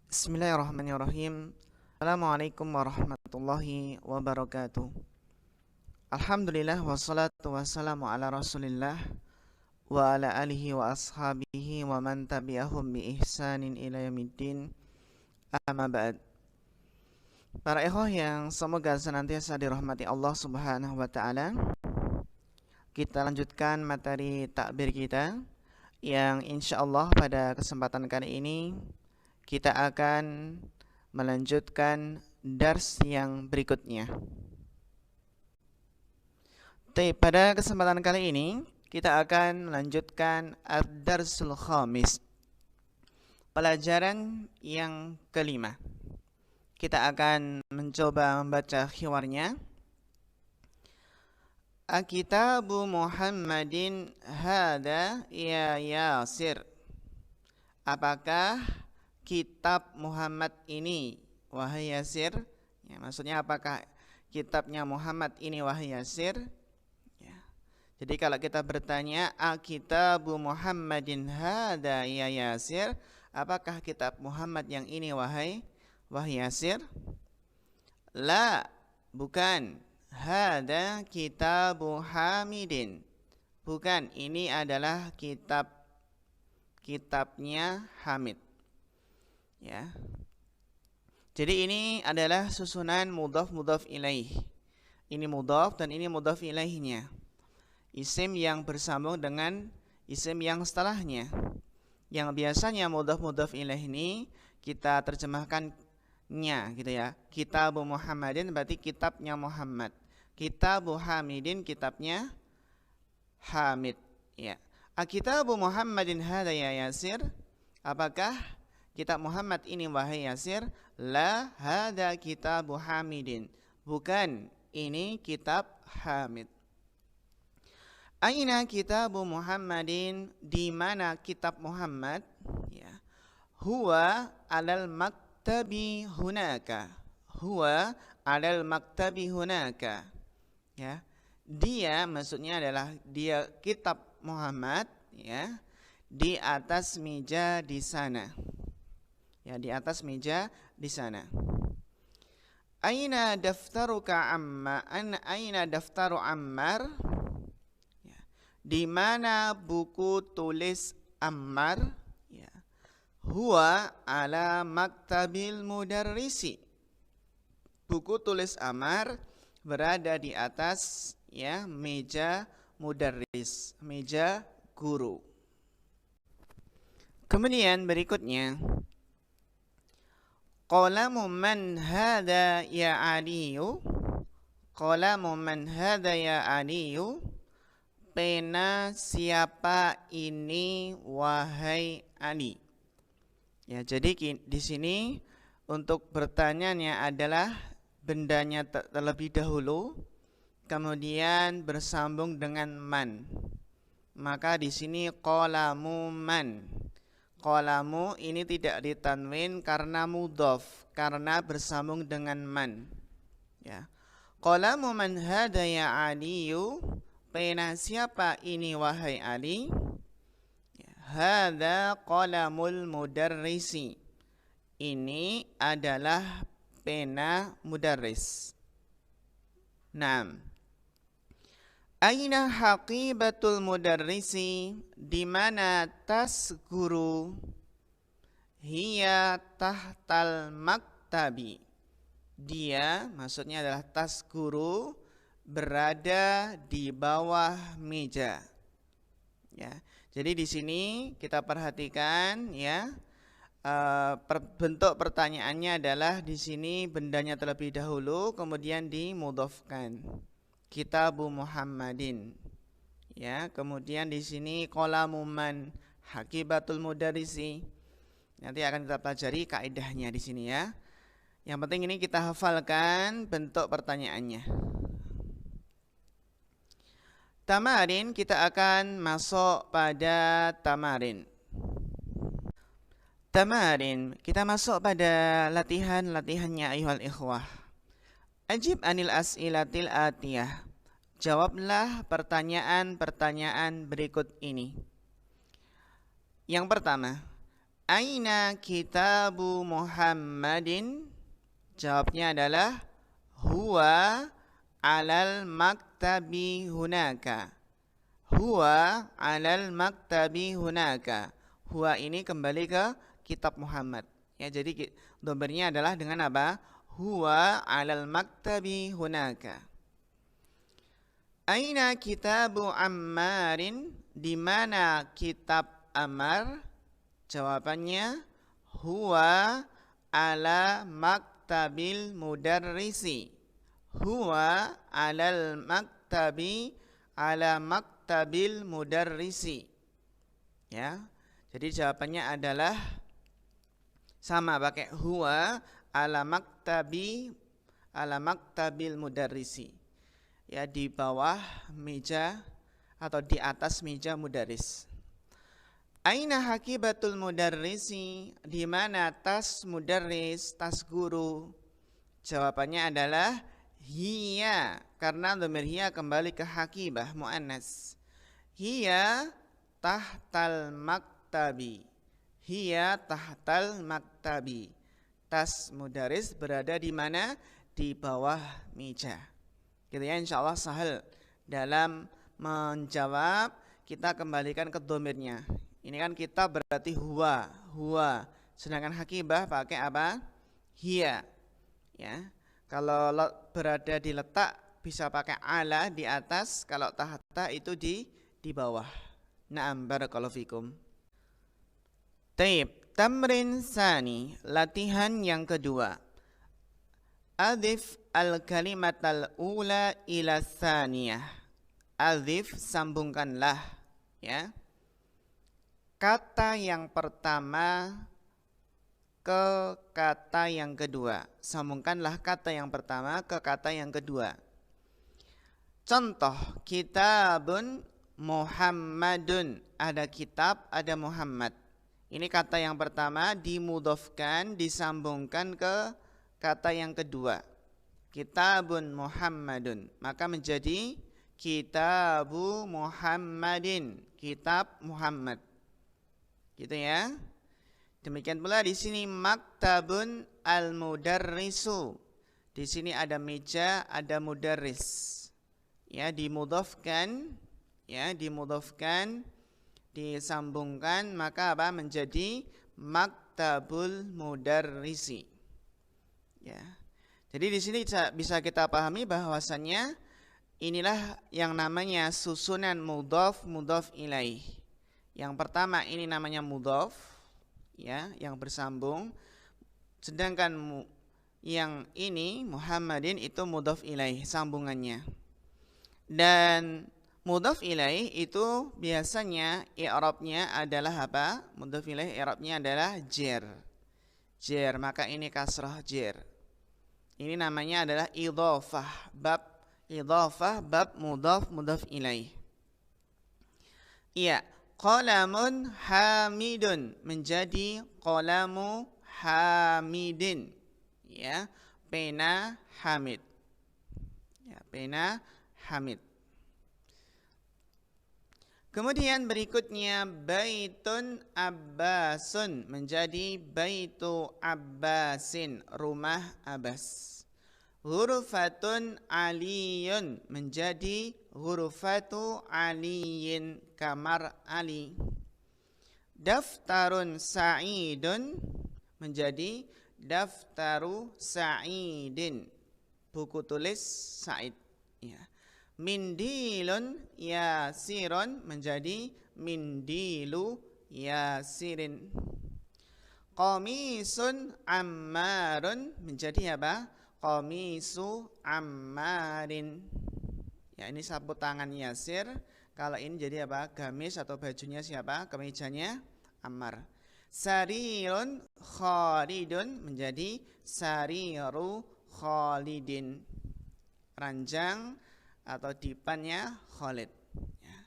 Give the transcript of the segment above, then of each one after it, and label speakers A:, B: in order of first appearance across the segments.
A: Bismillahirrahmanirrahim. Assalamualaikum warahmatullahi wabarakatuh. Alhamdulillah wassalatu wassalamu ala rasulillah wa ala alihi wa ashabihi wa man tabi'ahum bi ihsanin ila yaumiddin. Amma ba'd. Para ikhwah yang semoga senantiasa dirahmati Allah Subhanahu wa taala. Kita lanjutkan materi takbir kita yang insyaallah pada kesempatan kali ini kita akan melanjutkan dars yang berikutnya. Pada kesempatan kali ini kita akan melanjutkan ad-darsul khamis, pelajaran yang kelima. Kita akan mencoba membaca khiwarnya. Akitabu Muhammadin hada ya Yasir. Apakah kitab Muhammad ini, wahai Yasir? Ya, maksudnya apakah kitabnya Muhammad ini, wahai Yasir? Ya. Jadi kalau kita bertanya, Akitabu Muhammadin hada ya Yasir, apakah kitab Muhammad yang ini, wahai Yasir? La, bukan. Hada kitabu Hamidin. Bukan, ini adalah kitabnya Hamid. Ya. Jadi ini adalah susunan mudhaf ilaih. Ini mudhaf dan ini mudhaf ilaihnya. Isim yang bersambung dengan isim yang setelahnya. Yang biasanya mudhaf ilaih ini kita terjemahkannya gitu ya. Kitabu Muhammadin berarti kitabnya Muhammad. Kitabu Hamidin kitabnya Hamid, ya. Kitabu Muhammadin hada ya Yasir. Apakah kitab Muhammad ini, wahai Yasir? La, hada kitabu Hamidin. Bukan, ini kitab Hamid. Aina kitabu Muhammadin? Di mana kitab Muhammad? Ya. Huwa alal maktabi hunaka. Huwa alal maktabi hunaka. Ya. Dia maksudnya adalah dia kitab Muhammad, ya, di atas meja di sana. Ya, di atas meja di sana. Aina daftaruka amma? Aina daftaru Ammar? Ya. Di mana buku tulis Ammar? Ya. Huwa ala maktabil mudarrisi. Buku tulis Ammar berada di atas, ya, meja mudarris, meja guru. Kemudian berikutnya, qalamu man hada ya Aliyu? Qalamu man hada ya Aliyu? Pena siapa ini, wahai Ali? Ya, jadi di sini untuk bertanyanya adalah bendanya terlebih dahulu, kemudian bersambung dengan man. Maka di sini qalamu man. Qalamu ini tidak ditanwin karena mudhaf, karena bersambung dengan man. Ya. Qalamu man hada ya Aliyu? Pena siapa ini, wahai Ali? Ya. Hada qalamul mudarrisi. Ini adalah pena mudarris. Naam. Aina haqibatul mudarrisi? Di mana tas guru? Hiya tahtal maktabi. Dia, maksudnya adalah tas guru, berada di bawah meja. Ya. Jadi di sini kita perhatikan, ya, bentuk pertanyaannya adalah di sini bendanya terlebih dahulu, kemudian dimudhofkan. Kitabu Muhammadin, ya, kemudian di sini qalamu man, haqibatul mudarrisi. Nanti akan kita pelajari kaidahnya di sini, ya. Yang penting ini kita hafalkan bentuk pertanyaannya. Tamarin, kita akan masuk pada tamarin. Tamarin, kita masuk pada latihannya ayuhal ikhwah. Ajib anil as'ilatil atiyah. Jawablah pertanyaan-pertanyaan berikut ini. Yang pertama, Aina kitabu Muhammadin? Jawabnya adalah huwa alal maktabi hunaka. Huwa alal maktabi hunaka. Huwa ini kembali ke kitab Muhammad. Ya, jadi dobernya adalah dengan apa? Huwa alal maktabi hunaka. Aina kitabu Ammarin? Di mana kitab Ammar? Jawabannya huwa ala maktabil mudarrisi. Huwa alal maktabi ala maktabil mudarrisi. Ya. Jadi jawabannya adalah sama, pakai huwa ala maktabil mudarrisi. Ya, di bawah meja atau di atas meja mudarris. Aina hakibatul mudarrisi? Di mana tas mudarris, tas guru? Jawabannya adalah hiya, karena dhamir hiya kembali ke hakibah muannas. Hiya tahtal maktabi. Hiya tahtal maktabi. Tas mudarris berada di mana? Di bawah meja. Gitu ya, insyaallah sahal dalam menjawab. Kita kembalikan ke dhamirnya. Ini kan kita berarti huwa. Sedangkan hakibah pakai apa? Hiya. Ya. Kalau berada di letak bisa pakai ala di atas, kalau tahta itu di bawah. Na'am, barakallahu fikum. Taib, tamrin sani, latihan yang kedua. Adhif al-kalimatal ula ila thaniyah. Adhif, sambungkanlah, ya, kata yang pertama ke kata yang kedua. Sambungkanlah kata yang pertama ke kata yang kedua. Contoh, kitabun Muhammadun. Ada kitab, ada Muhammad. Ini kata yang pertama dimudhofkan, disambungkan ke kata yang kedua. Kitabun Muhammadun. Maka menjadi kitabu Muhammadin. Kitab Muhammad. Gitu ya. Demikian pula di sini maktabun al-mudarrisu. Di sini ada meja, ada mudarris. Ya, dimudhofkan, disambungkan, maka apa? Menjadi maktabul mudarrisi. Ya. Jadi di sini bisa kita pahami bahwasannya inilah yang namanya susunan mudhaf ilaih. Yang pertama ini namanya mudhaf, ya, yang bersambung. Sedangkan yang ini Muhammadin itu mudhaf ilaih, sambungannya. Dan mudhaf ilaih itu biasanya i'rabnya adalah apa? Mudhaf ilaih i'rabnya adalah jar. Jar, maka ini kasrah jar. Ini namanya adalah idhafah, bab mudhaf ilaih. Iya, qalamun hamidun menjadi qalamu hamidin. Ya, pena hamid. Ya, pena hamid. Kemudian berikutnya baitun abbasun menjadi baitu abbasin, rumah Abbas. Ghurfatun aliyun menjadi ghurfatu aliyin, kamar Ali. Daftarun sa'idun menjadi daftaru sa'idin, buku tulis Sa'id. Ya. Mindilun yasirun menjadi mindilu yasirin. Qamisun ammarun menjadi apa? Qamisu ammarin. Ya, ini sapu tangan Yasir. Kalau ini jadi apa? Gamis atau bajunya siapa? Kemejanya Ammar. Sarirun Khalidun menjadi sariru Khalidin. Ranjang atau dipannya Khalid. Ya.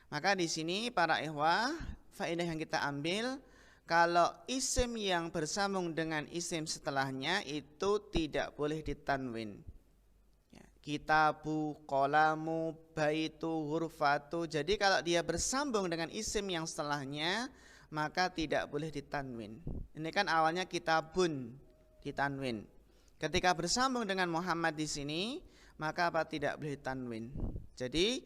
A: Maka di sini para ikhwah, faedah yang kita ambil, kalau isim yang bersambung dengan isim setelahnya itu tidak boleh ditanwin. Ya. Kitabu, qalamu, baitu, hurfatu. Jadi kalau dia bersambung dengan isim yang setelahnya, maka tidak boleh ditanwin. Ini kan awalnya kitabun ditanwin. Ketika bersambung dengan Muhammad di sini, maka apa? Tidak boleh ditanwin. Jadi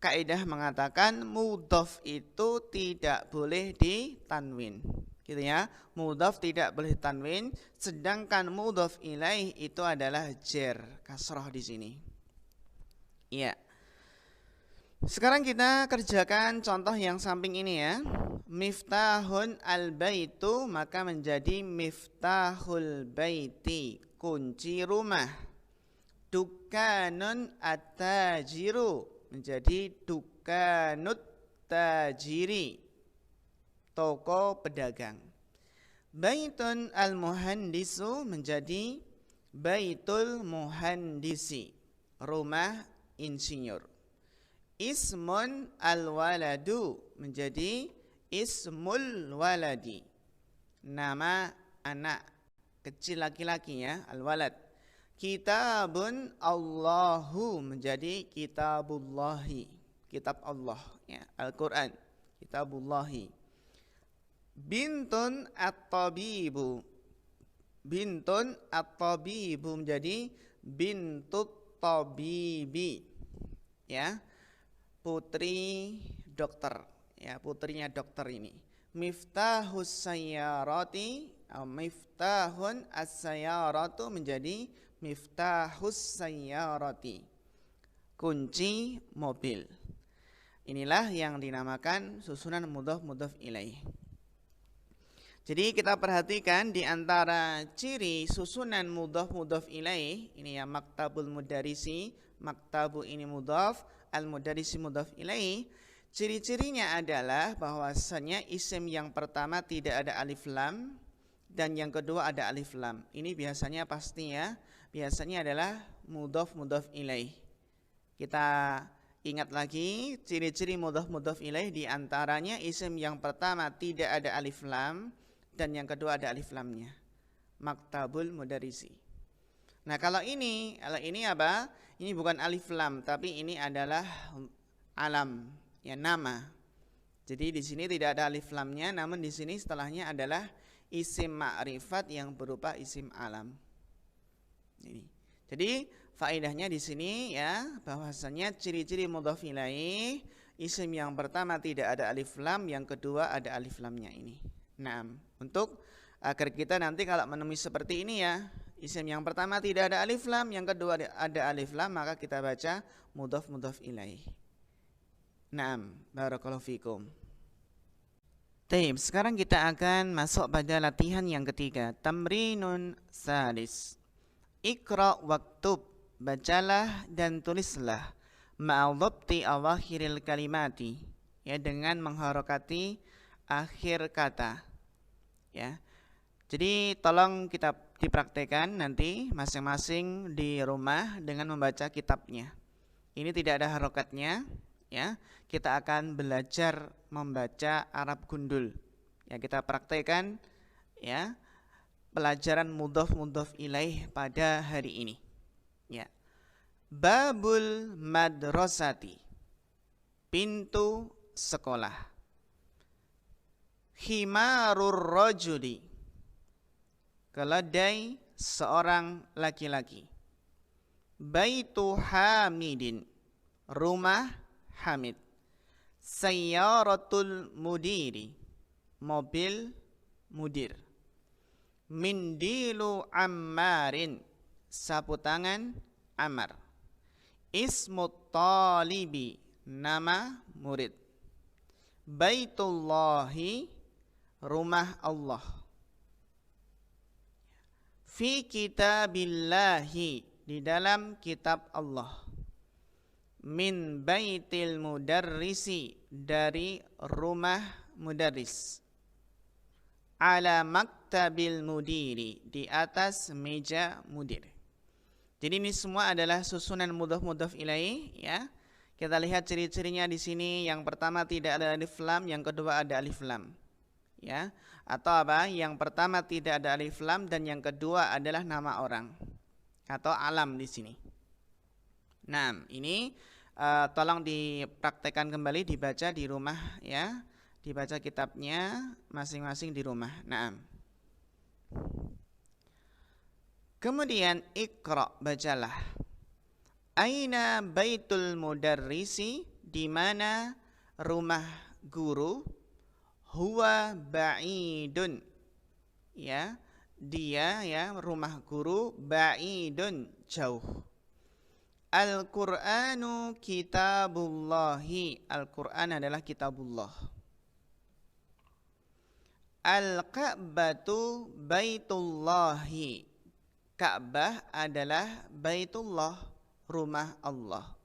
A: kaidah mengatakan mudhaf itu tidak boleh ditanwin. Gitu ya. Mudhaf tidak boleh ditanwin, sedangkan mudhaf ilaih itu adalah jar, kasrah di sini. Iya. Sekarang kita kerjakan contoh yang samping ini ya. Miftahun al-baitu, maka menjadi miftahul baiti, kunci rumah. Dukanun at-tajiru, menjadi dukanut tajiri, toko pedagang. Baitun al-muhandisu, menjadi baitul muhandisi, rumah insinyur. Ismun al-waladu, menjadi ismul waladi, nama anak kecil laki-laki ya, al-walad. Kitabun Allahu, menjadi kitabullahi, kitab Allah ya, Al-Quran, kitabullahi. Bintun at-tabibu, bintun at-tabibu, menjadi bintut tabibi ya, putri dokter ya, putrinya dokter ini. Miftahus sayyarati, miftahun as-sayyaratu, menjadi miftahus sayyarati, kunci mobil. Inilah yang dinamakan susunan mudhaf mudhaf ilaih. Jadi kita perhatikan di antara ciri susunan mudhaf mudhaf ilaih ini ya, maktabul mudarisi, maktabu ini mudhaf, al-mudarisi mudhaf ilaih. Ciri-cirinya adalah bahwasanya isim yang pertama tidak ada alif lam dan yang kedua ada alif lam. Ini biasanya pasti ya, biasanya adalah mudhaf mudhaf ilaih. Kita ingat lagi ciri-ciri mudhaf mudhaf ilaih, di antaranya isim yang pertama tidak ada alif lam dan yang kedua ada alif lamnya. Maktabul mudarisi. Nah, kalau ini apa? Ini bukan alif lam, tapi ini adalah alam, ya, nama. Jadi di sini tidak ada alif lamnya, namun di sini setelahnya adalah isim ma'rifat yang berupa isim alam. Ini. Jadi faedahnya di sini ya, bahwasanya ciri-ciri mudhaf ilaih, isim yang pertama tidak ada alif lam, yang kedua ada alif lamnya ini. Nah, untuk agar kita nanti kalau menemui seperti ini ya, isim yang pertama tidak ada alif lam, yang kedua ada alif lam, maka kita baca mudhaf mudhaf ilaih. Naam, barakallahu fikum. Taib, sekarang kita akan masuk pada latihan yang ketiga, tamrinun salis. Iqra waktub, bacalah dan tulislah, ma'adhabti awakhiril kalimati, ya, dengan mengharokati akhir kata. Ya. Jadi tolong kita dipraktekkan nanti masing-masing di rumah dengan membaca kitabnya. Ini tidak ada harokatnya, ya. Kita akan belajar membaca Arab gundul. Ya, kita praktekkan ya pelajaran mudhaf mudhaf ilaih pada hari ini. Ya. Babul madrasati, pintu sekolah. Khimarur rajuli, keledai seorang laki-laki. Baitu hamidin, rumah Hamid. Sayyaratul mudiri, mobil mudir. Mindilu ammarin, sapu tangan Ammar. Ismut talibi, nama murid. Baitullahi, rumah Allah. Fi kitabillahi, di dalam kitab Allah. Min baitil mudarrisi, dari rumah mudarris. Ala maktabil mudiri, di atas meja mudir. Jadi ini semua adalah susunan mudhaf mudhaf ilaih ya. Kita lihat ciri-cirinya di sini. Yang pertama tidak ada alif lam, yang kedua ada alif lam. Ya, atau apa? Yang pertama tidak ada alif lam dan yang kedua adalah nama orang atau alam di sini. Nah, ini tolong dipraktekkan kembali, dibaca di rumah ya, Dibaca kitabnya masing-masing di rumah. Naam. Kemudian Iqra, bacalah. Aina baitul mudarrisi, di mana rumah guru? Huwa ba'idun, ya, dia ya rumah guru, ba'idun, jauh. Al-Qur'anu kitabullahi, Al-Qur'an adalah kitabullah. Al-Ka'batu baitullahi, Ka'bah adalah baitullah, rumah Allah.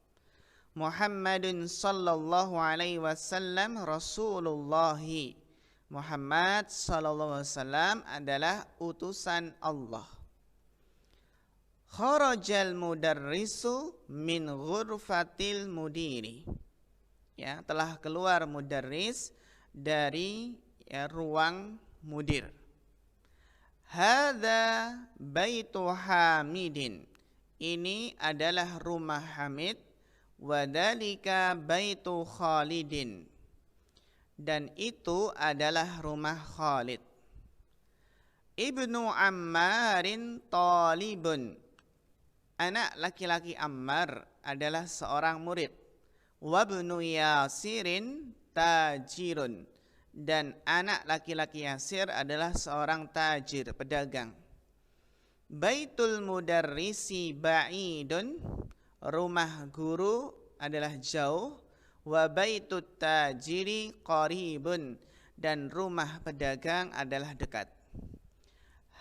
A: Muhammadun sallallahu alaihi wasallam rasulullahi, Muhammad sallallahu alaihi wasallam adalah utusan Allah. Kharajal mudarrisu min ghurfatil mudiri, ya, telah keluar mudarris dari ruang mudir. Hadza baitu Hamidin, ini adalah rumah Hamid. Wadhalika baitu Khalidin, dan itu adalah rumah Khalid. Ibnu Ammarin talibun, anak laki-laki Ammar adalah seorang murid. Wabnu Yasirin tajirun, dan anak laki-laki Yasir adalah seorang tajir, pedagang. Baitul mudarrisi ba'idun, rumah guru adalah jauh. Wa baitut tajiri qaribun, dan rumah pedagang adalah dekat.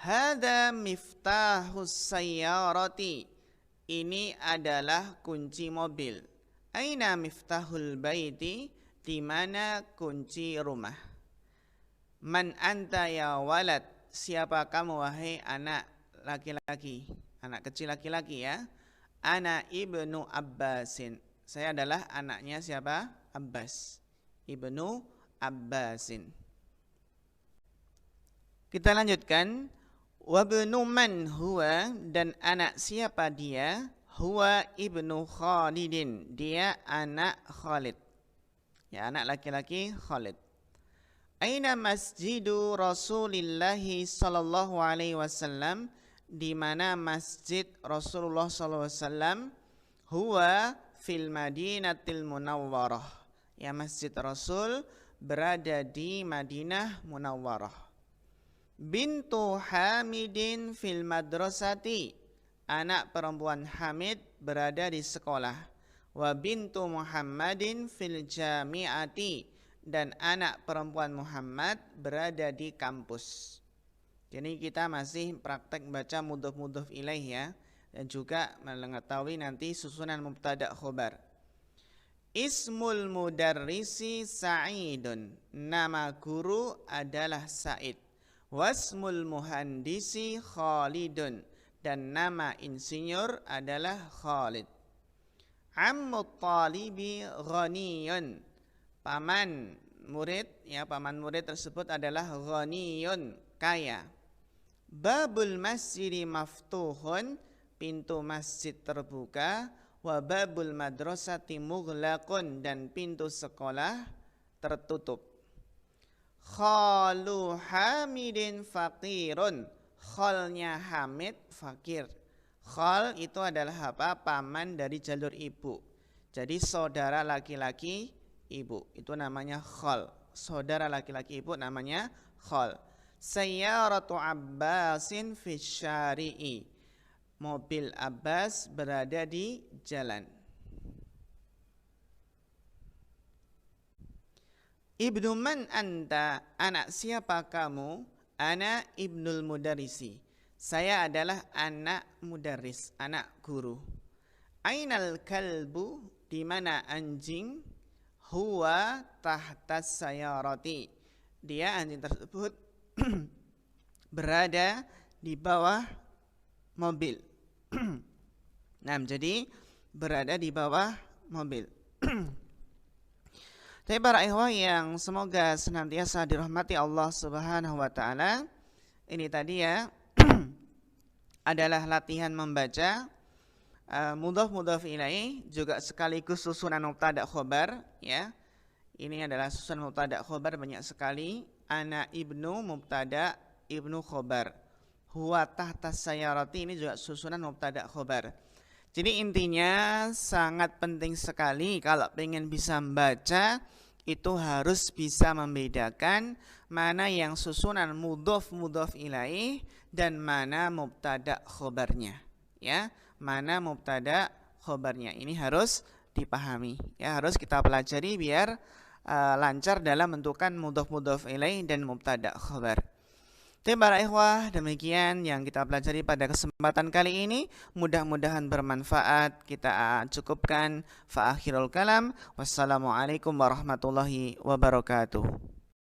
A: Hadza miftahus sayyarati, ini adalah kunci mobil. Aina miftahul baiti, di mana kunci rumah. Man anta ya walad, siapa kamu wahai anak laki-laki, anak kecil laki-laki ya. Ana ibnu Abbasin, saya adalah anaknya siapa? Abbas, ibnu Abbasin. Kita lanjutkan. Wabnu man huwa, dan anak siapa dia? Huwa ibnu Khalidin, dia anak Khalid, ya, anak laki-laki Khalid. Aina masjidu Rasulillahi sallallahu alaihi wasallam, di mana masjid Rasulullah sallallahu alaihi wasallam? Huwa fil Madinatil Munawwarah, ya, masjid Rasul berada di Madinah Munawwarah. Bintu Hamidin fil madrasati, anak perempuan Hamid berada di sekolah. Wa bintu Muhammadin fil jami'ati, dan anak perempuan Muhammad berada di kampus. Jadi kita masih praktek baca mudhof ilaih ya, dan juga mengetahui nanti susunan mubtada khobar. Ismul mudarrisi Sa'idun, nama guru adalah Sa'id. Wasmul muhandisi Khalidun, dan nama insinyur adalah Khalid. Ammut talibi ghaniyun, paman murid, ya, paman murid tersebut adalah ghaniyun, kaya. Babul masjidi maftuhun, pintu masjid terbuka. Wa babul madrasati mughlaqun, dan pintu sekolah tertutup. Khalu Hamidin faqirun, khalnya Hamid fakir. Khal itu adalah apa? Paman dari jalur ibu. Jadi saudara laki-laki ibu, itu namanya khal. Saudara laki-laki ibu namanya khal. Sayyaratu Abbasin fi syari'i, mobil Abbas berada di jalan. Ibnu man anta, anak siapa kamu? Ana ibnul mudarrisi, saya adalah anak mudarris, anak guru. Ainal kalbu, di mana anjing? Huwa tahtas sayarati, dia, anjing tersebut berada di bawah mobil. Nah, jadi berada di bawah mobil. Tapi para ikhwah yang semoga senantiasa dirahmati Allah Subhanahu wa taala, ini tadi ya adalah latihan membaca mudhaf ilaih, juga sekaligus susunan mubtada khobar ya. Ini adalah susunan mubtada khobar banyak sekali. Ana ibnu mubtada ibnu khobar. Huwa tahta sayarati ini juga susunan mubtada khobar. Jadi intinya sangat penting sekali kalau pengen bisa membaca itu harus bisa membedakan mana yang susunan mudhof ilaih dan mana mubtada khobarnya. Ya, mana mubtada khobarnya ini harus dipahami. Ya, harus kita pelajari biar lancar dalam menentukan mudhof ilaih dan mubtada khobar. Terima para ikhwah, demikian yang kita pelajari pada kesempatan kali ini. Mudah-mudahan bermanfaat. Kita cukupkan fa akhirul kalam. Wassalamualaikum warahmatullahi wabarakatuh.